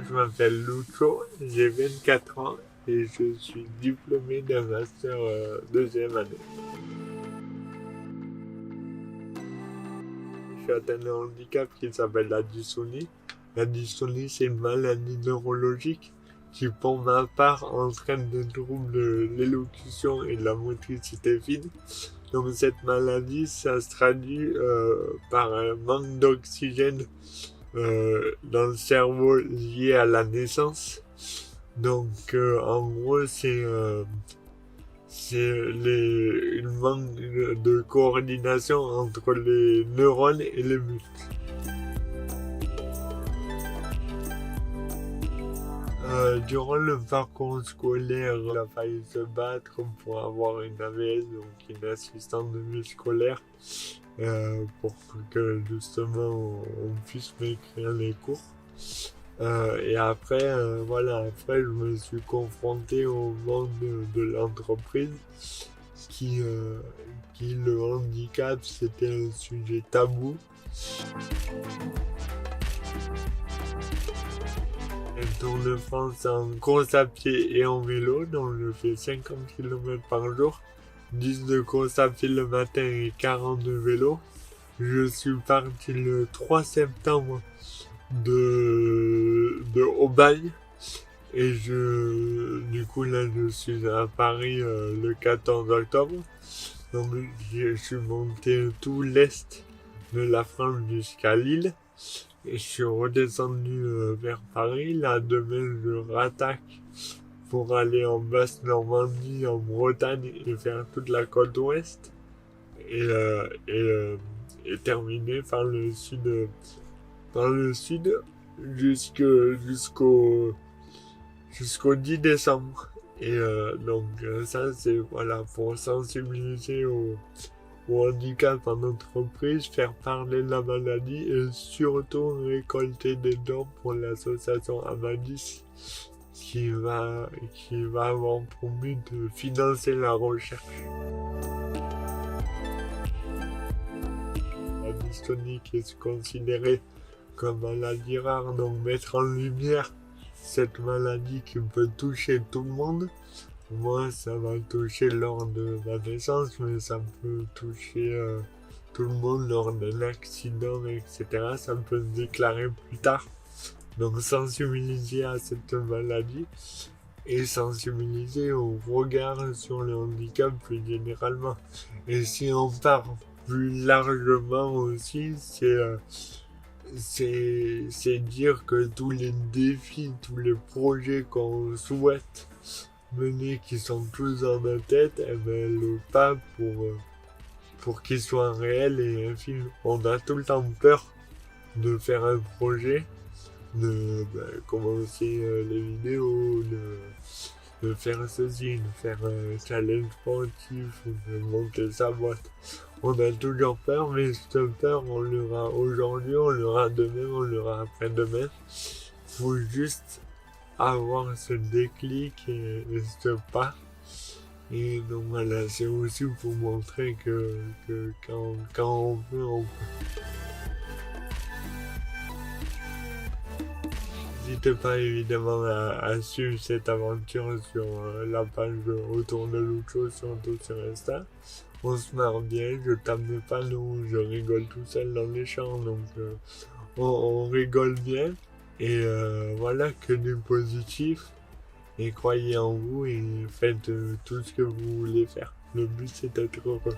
je m'appelle Lucho, j'ai 24 ans et je suis diplômé d'un master deuxième année. Je suis atteint d'un handicap qui s'appelle la dystonie. La dystonie, c'est une maladie neurologique qui, pour ma part, entraîne des troubles de l'élocution et de la motricité fine. Donc cette maladie, ça se traduit par un manque d'oxygène dans le cerveau lié à la naissance. Donc en gros, c'est une manque de coordination entre les neurones et les muscles. Durant le parcours scolaire, il a fallu se battre pour avoir une AVS, donc une assistante de vie scolaire, pour que justement on puisse m'écrire les cours. Et après, après je me suis confronté au monde de l'entreprise qui le handicap c'était un sujet tabou. Le Tour de France en course à pied et en vélo, donc je fais 50 km par jour, 10 de course à pied le matin et 40 de vélo. Je suis parti le 3 septembre de Aubagne et du coup là je suis à Paris le 14 octobre. Donc je suis monté tout l'est de la France jusqu'à Lille. Et je suis redescendu vers Paris. Là, demain, je rattaque pour aller en Basse-Normandie, en Bretagne, et faire toute la côte ouest. Et terminer par le sud, jusqu'au 10 décembre. Et donc, ça, c'est voilà, pour sensibiliser au handicap en entreprise, faire parler de la maladie et surtout récolter des dons pour l'association Amadis qui va avoir pour but de financer la recherche. La dystonie qui est considérée comme maladie rare, donc mettre en lumière cette maladie qui peut toucher tout le monde. Moi, ça m'a touché lors de ma naissance, mais ça peut toucher tout le monde lors d'un accident, etc. Ça peut se déclarer plus tard. Donc, sensibiliser à cette maladie et sensibiliser au regard sur le handicap plus généralement. Et si on parle plus largement aussi, c'est dire que tous les défis, tous les projets qu'on souhaite mener qui sont tous dans ma tête, le pas pour qu'ils soient réels et un film. On a tout le temps peur de faire un projet, de commencer les vidéos, de faire ceci, de faire un challenge sportif, de monter sa boîte. On a toujours peur, mais cette peur, on l'aura aujourd'hui, on l'aura demain, on l'aura après-demain. Faut juste avoir ce déclic et ce pas. Et donc voilà, c'est aussi pour montrer que quand on peut, on peut. N'hésitez pas évidemment à suivre cette aventure sur la page Autour de Lucho, surtout sur Insta. On se marre bien, je tape des panneaux, je rigole tout seul dans les champs, donc on rigole bien. Et voilà, que du positif. Et croyez en vous et faites tout ce que vous voulez faire. Le but c'est d'être heureux.